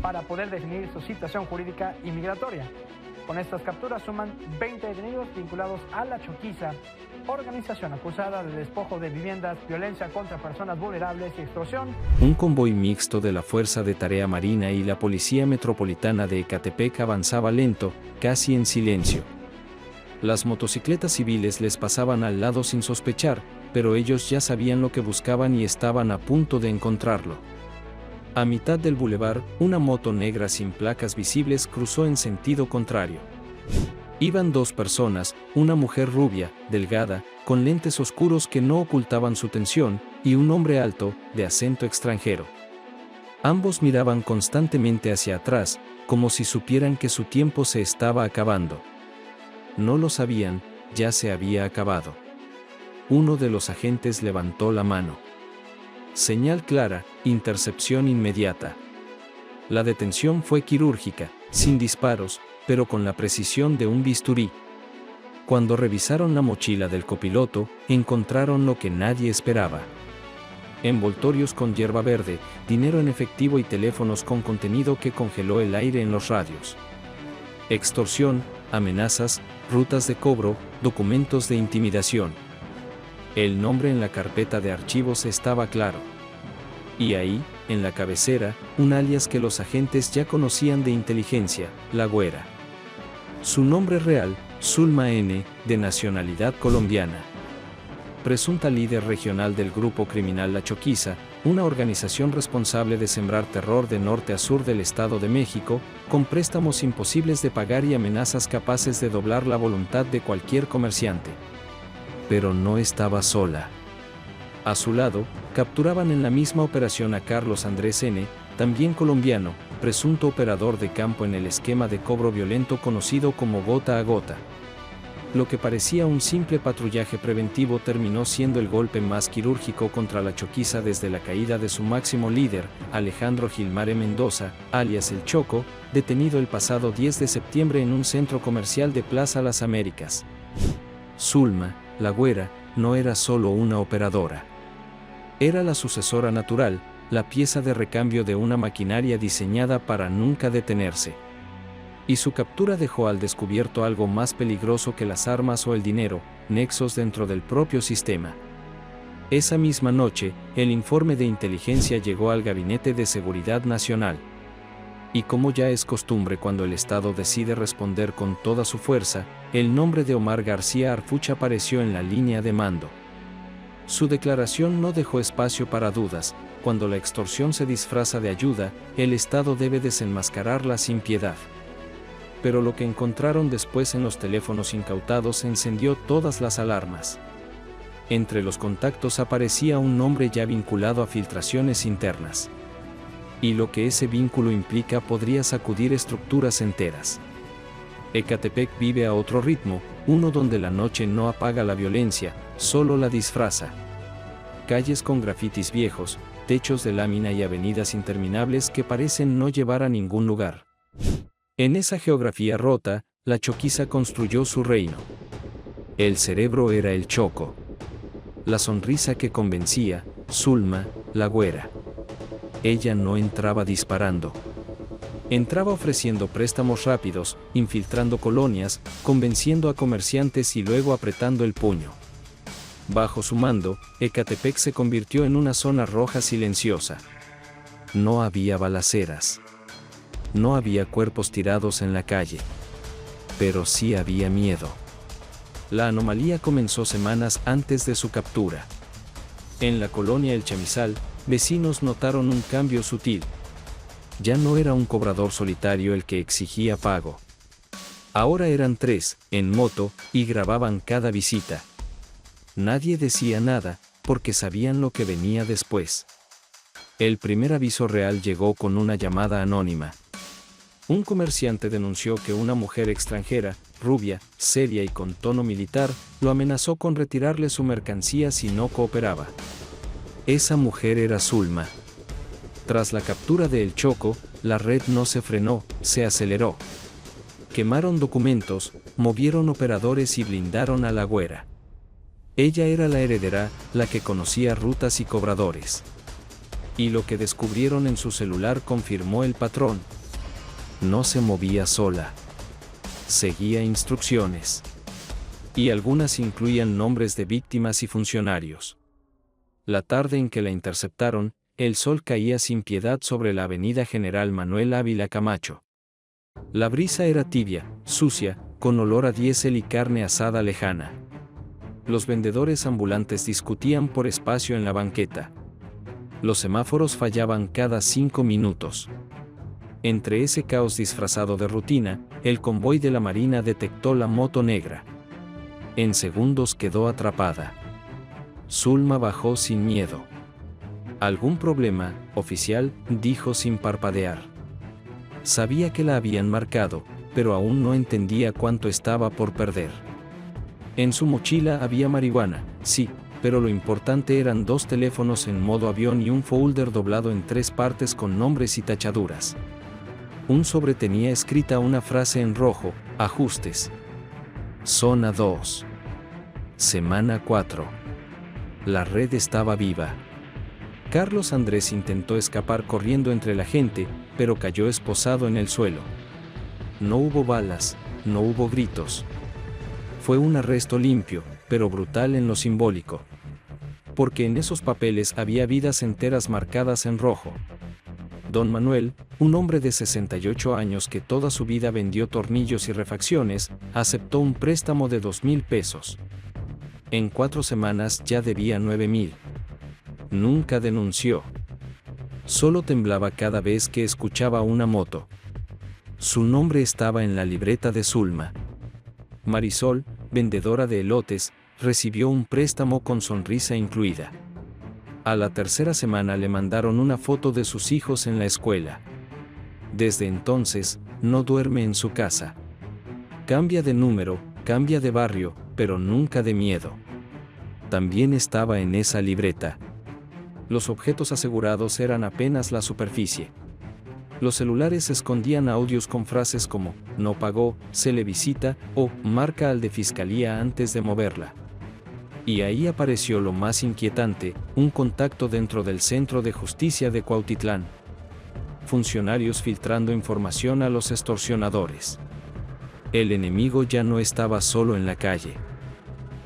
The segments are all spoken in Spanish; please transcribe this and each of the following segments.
para poder definir su situación jurídica y migratoria. Con estas capturas suman 20 detenidos vinculados a La Choquiza, organización acusada de despojo de viviendas, violencia contra personas vulnerables y extorsión. Un convoy mixto de la Fuerza de Tarea Marina y la Policía Metropolitana de Ecatepec avanzaba lento, casi en silencio. Las motocicletas civiles les pasaban al lado sin sospechar, pero ellos ya sabían lo que buscaban y estaban a punto de encontrarlo. A mitad del bulevar, una moto negra sin placas visibles cruzó en sentido contrario. Iban dos personas, una mujer rubia, delgada, con lentes oscuros que no ocultaban su tensión, y un hombre alto, de acento extranjero. Ambos miraban constantemente hacia atrás, como si supieran que su tiempo se estaba acabando. No lo sabían, ya se había acabado. Uno de los agentes levantó la mano. Señal clara, intercepción inmediata. La detención fue quirúrgica, sin disparos, pero con la precisión de un bisturí. Cuando revisaron la mochila del copiloto, encontraron lo que nadie esperaba. Envoltorios con hierba verde, dinero en efectivo y teléfonos con contenido que congeló el aire en los radios. Extorsión, amenazas, rutas de cobro, documentos de intimidación. El nombre en la carpeta de archivos estaba claro. Y ahí, en la cabecera, un alias que los agentes ya conocían de inteligencia, La Güera. Su nombre real, Zulma N., de nacionalidad colombiana. Presunta líder regional del grupo criminal La Choquiza, una organización responsable de sembrar terror de norte a sur del Estado de México, con préstamos imposibles de pagar y amenazas capaces de doblar la voluntad de cualquier comerciante. Pero no estaba sola. A su lado, capturaban en la misma operación a Carlos Andrés N., también colombiano, presunto operador de campo en el esquema de cobro violento conocido como gota a gota. Lo que parecía un simple patrullaje preventivo terminó siendo el golpe más quirúrgico contra La Choquiza desde la caída de su máximo líder, Alejandro Gilmare Mendoza, alias El Choco, detenido el pasado 10 de septiembre en un centro comercial de Plaza Las Américas. Zulma, La Güera, no era solo una operadora. Era la sucesora natural, la pieza de recambio de una maquinaria diseñada para nunca detenerse. Y su captura dejó al descubierto algo más peligroso que las armas o el dinero, nexos dentro del propio sistema. Esa misma noche, el informe de inteligencia llegó al Gabinete de Seguridad Nacional. Y como ya es costumbre cuando el Estado decide responder con toda su fuerza, el nombre de Omar García Harfuch apareció en la línea de mando. Su declaración no dejó espacio para dudas: cuando la extorsión se disfraza de ayuda, el Estado debe desenmascararla sin piedad. Pero lo que encontraron después en los teléfonos incautados encendió todas las alarmas. Entre los contactos aparecía un nombre ya vinculado a filtraciones internas. Y lo que ese vínculo implica podría sacudir estructuras enteras. Ecatepec vive a otro ritmo, uno donde la noche no apaga la violencia, solo la disfraza. Calles con grafitis viejos, techos de lámina y avenidas interminables que parecen no llevar a ningún lugar. En esa geografía rota, La Choquiza construyó su reino. El cerebro era El Choco. La sonrisa que convencía, Zulma, La Güera. Ella no entraba disparando. Entraba ofreciendo préstamos rápidos, infiltrando colonias, convenciendo a comerciantes y luego apretando el puño. Bajo su mando, Ecatepec se convirtió en una zona roja silenciosa. No había balaceras. No había cuerpos tirados en la calle. Pero sí había miedo. La anomalía comenzó semanas antes de su captura. En la colonia El Chamizal, vecinos notaron un cambio sutil. Ya no era un cobrador solitario el que exigía pago. Ahora eran 3, en moto, y grababan cada visita. Nadie decía nada, porque sabían lo que venía después. El primer aviso real llegó con una llamada anónima. Un comerciante denunció que una mujer extranjera, rubia, seria y con tono militar, lo amenazó con retirarle su mercancía si no cooperaba. Esa mujer era Zulma. Tras la captura de El Choco, la red no se frenó, se aceleró. Quemaron documentos, movieron operadores y blindaron a La Güera. Ella era la heredera, la que conocía rutas y cobradores. Y lo que descubrieron en su celular confirmó el patrón. No se movía sola. Seguía instrucciones. Y algunas incluían nombres de víctimas y funcionarios. La tarde en que la interceptaron, el sol caía sin piedad sobre la avenida General Manuel Ávila Camacho. La brisa era tibia, sucia, con olor a diésel y carne asada lejana. Los vendedores ambulantes discutían por espacio en la banqueta. Los semáforos fallaban cada 5 minutos. Entre ese caos disfrazado de rutina, el convoy de la Marina detectó la moto negra. En segundos quedó atrapada. Zulma bajó sin miedo. ¿Algún problema, oficial?, dijo sin parpadear. Sabía que la habían marcado, pero aún no entendía cuánto estaba por perder. En su mochila había marihuana, sí, pero lo importante eran 2 teléfonos en modo avión y un folder doblado en 3 partes con nombres y tachaduras. Un sobre tenía escrita una frase en rojo: ajustes. Zona 2. Semana 4. La red estaba viva. Carlos Andrés intentó escapar corriendo entre la gente, pero cayó esposado en el suelo. No hubo balas, no hubo gritos. Fue un arresto limpio, pero brutal en lo simbólico. Porque en esos papeles había vidas enteras marcadas en rojo. Don Manuel, un hombre de 68 años que toda su vida vendió tornillos y refacciones, aceptó un préstamo de 2,000 pesos. En 4 semanas ya debía 9,000. Nunca denunció. Solo temblaba cada vez que escuchaba una moto. Su nombre estaba en la libreta de Zulma. Marisol, vendedora de elotes, recibió un préstamo con sonrisa incluida. A la 3ª semana le mandaron una foto de sus hijos en la escuela. Desde entonces, no duerme en su casa. Cambia de número, cambia de barrio, pero nunca de miedo. También estaba en esa libreta. Los objetos asegurados eran apenas la superficie. Los celulares escondían audios con frases como «no pagó», «se le visita» o «marca al de fiscalía antes de moverla». Y ahí apareció lo más inquietante, un contacto dentro del Centro de Justicia de Cuautitlán. Funcionarios filtrando información a los extorsionadores. El enemigo ya no estaba solo en la calle.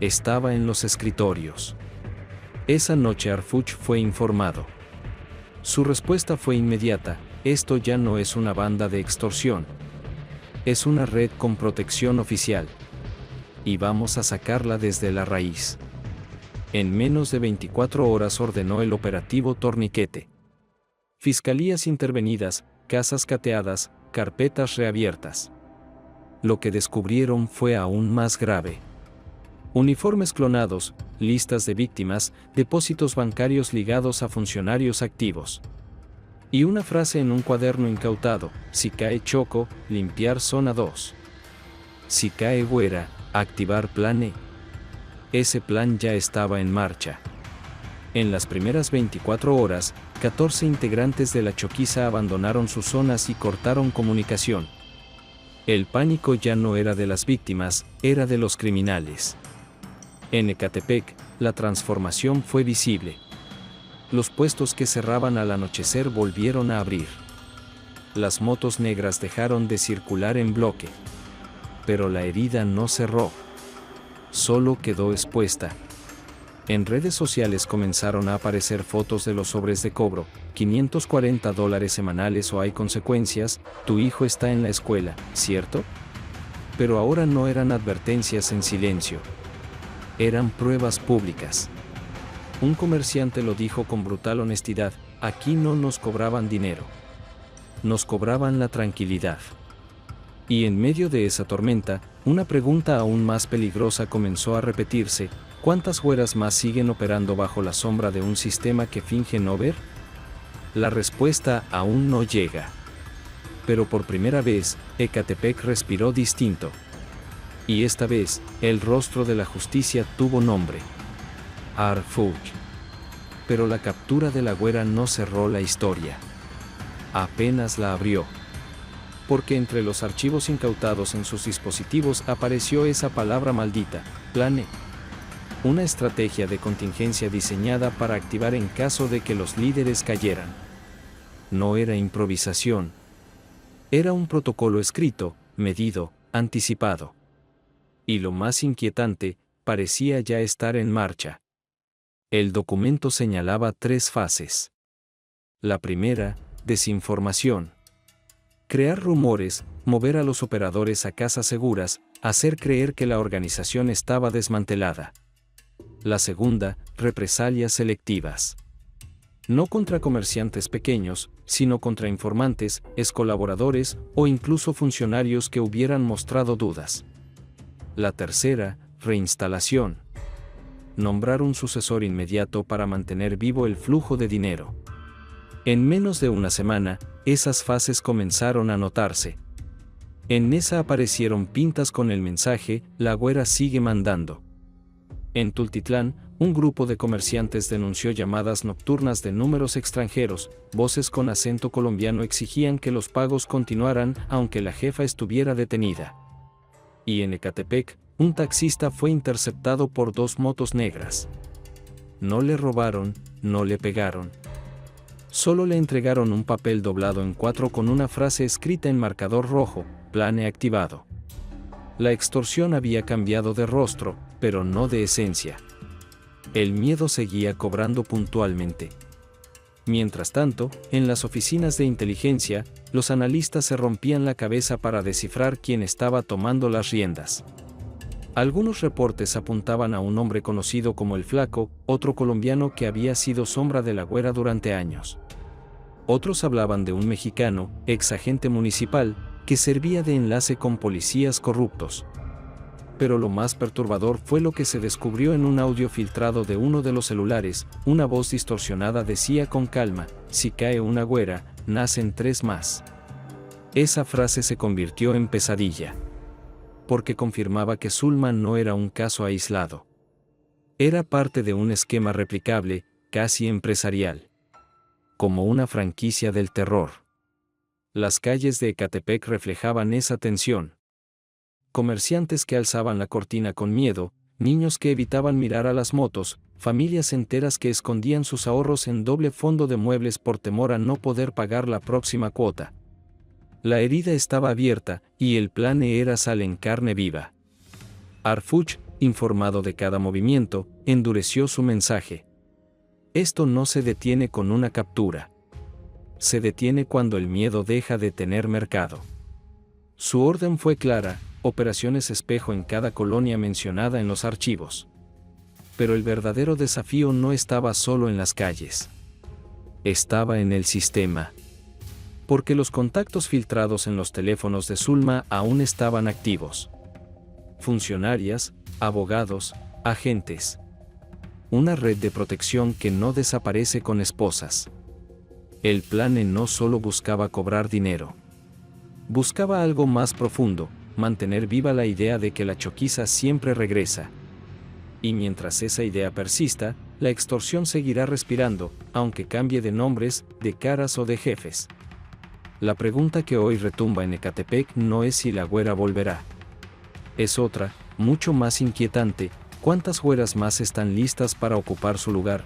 Estaba en los escritorios. Esa noche Arfuch fue informado. Su respuesta fue inmediata: esto ya no es una banda de extorsión. Es una red con protección oficial. Y vamos a sacarla desde la raíz. En menos de 24 horas ordenó el operativo Torniquete. Fiscalías intervenidas, casas cateadas, carpetas reabiertas. Lo que descubrieron fue aún más grave. Uniformes clonados, listas de víctimas, depósitos bancarios ligados a funcionarios activos. Y una frase en un cuaderno incautado: si cae Choco, limpiar zona 2. Si cae Güera, activar plan E. Ese plan ya estaba en marcha. En las primeras 24 horas, 14 integrantes de la Choquiza abandonaron sus zonas y cortaron comunicación. El pánico ya no era de las víctimas, era de los criminales. En Ecatepec, la transformación fue visible. Los puestos que cerraban al anochecer volvieron a abrir. Las motos negras dejaron de circular en bloque. Pero la herida no cerró. Solo quedó expuesta. En redes sociales comenzaron a aparecer fotos de los sobres de cobro: $540 semanales o hay consecuencias, tu hijo está en la escuela, ¿cierto? Pero ahora no eran advertencias en silencio. Eran pruebas públicas. Un comerciante lo dijo con brutal honestidad: aquí no nos cobraban dinero. Nos cobraban la tranquilidad. Y en medio de esa tormenta, una pregunta aún más peligrosa comenzó a repetirse: ¿cuántas güeras más siguen operando bajo la sombra de un sistema que finge no ver? La respuesta aún no llega. Pero por primera vez, Ecatepec respiró distinto. Y esta vez, el rostro de la justicia tuvo nombre: Arfuch. Pero la captura de la güera no cerró la historia. Apenas la abrió. Porque entre los archivos incautados en sus dispositivos apareció esa palabra maldita: plan E. una estrategia de contingencia diseñada para activar en caso de que los líderes cayeran. No era improvisación. Era un protocolo escrito, medido, anticipado. Y lo más inquietante, parecía ya estar en marcha. El documento señalaba 3 fases. La primera, desinformación. Crear rumores, mover a los operadores a casas seguras, hacer creer que la organización estaba desmantelada. La segunda, represalias selectivas. No contra comerciantes pequeños, sino contra informantes, excolaboradores o incluso funcionarios que hubieran mostrado dudas. La tercera, reinstalación. Nombrar un sucesor inmediato para mantener vivo el flujo de dinero. En menos de una semana, esas fases comenzaron a notarse. En esa aparecieron pintas con el mensaje: "La güera sigue mandando". En Tultitlán, un grupo de comerciantes denunció llamadas nocturnas de números extranjeros, voces con acento colombiano exigían que los pagos continuaran aunque la jefa estuviera detenida. Y en Ecatepec, un taxista fue interceptado por 2 motos negras. No le robaron, no le pegaron. Solo le entregaron un papel doblado en 4 con una frase escrita en marcador rojo: "Plane activado". La extorsión había cambiado de rostro, pero no de esencia. El miedo seguía cobrando puntualmente. Mientras tanto, en las oficinas de inteligencia, los analistas se rompían la cabeza para descifrar quién estaba tomando las riendas. Algunos reportes apuntaban a un hombre conocido como el Flaco, otro colombiano que había sido sombra de la güera durante años. Otros hablaban de un mexicano, ex agente municipal, que servía de enlace con policías corruptos. Pero lo más perturbador fue lo que se descubrió en un audio filtrado de uno de los celulares. Una voz distorsionada decía con calma: "Si cae una güera, nacen 3 más". Esa frase se convirtió en pesadilla. Porque confirmaba que Zulma no era un caso aislado. Era parte de un esquema replicable, casi empresarial. Como una franquicia del terror. Las calles de Ecatepec reflejaban esa tensión. Comerciantes que alzaban la cortina con miedo, niños que evitaban mirar a las motos, familias enteras que escondían sus ahorros en doble fondo de muebles por temor a no poder pagar la próxima cuota. La herida estaba abierta, y el plan era sal en carne viva. Arfuch, informado de cada movimiento, endureció su mensaje. Esto no se detiene con una captura. Se detiene cuando el miedo deja de tener mercado. Su orden fue clara: operaciones espejo en cada colonia mencionada en los archivos. Pero el verdadero desafío no estaba solo en las calles. Estaba en el sistema. Porque los contactos filtrados en los teléfonos de Zulma aún estaban activos. Funcionarias, abogados, agentes. Una red de protección que no desaparece con esposas. El plan no solo buscaba cobrar dinero. Buscaba algo más profundo: mantener viva la idea de que la choquiza siempre regresa. Y mientras esa idea persista, la extorsión seguirá respirando, aunque cambie de nombres, de caras o de jefes. La pregunta que hoy retumba en Ecatepec no es si la güera volverá. Es otra, mucho más inquietante: ¿cuántas güeras más están listas para ocupar su lugar?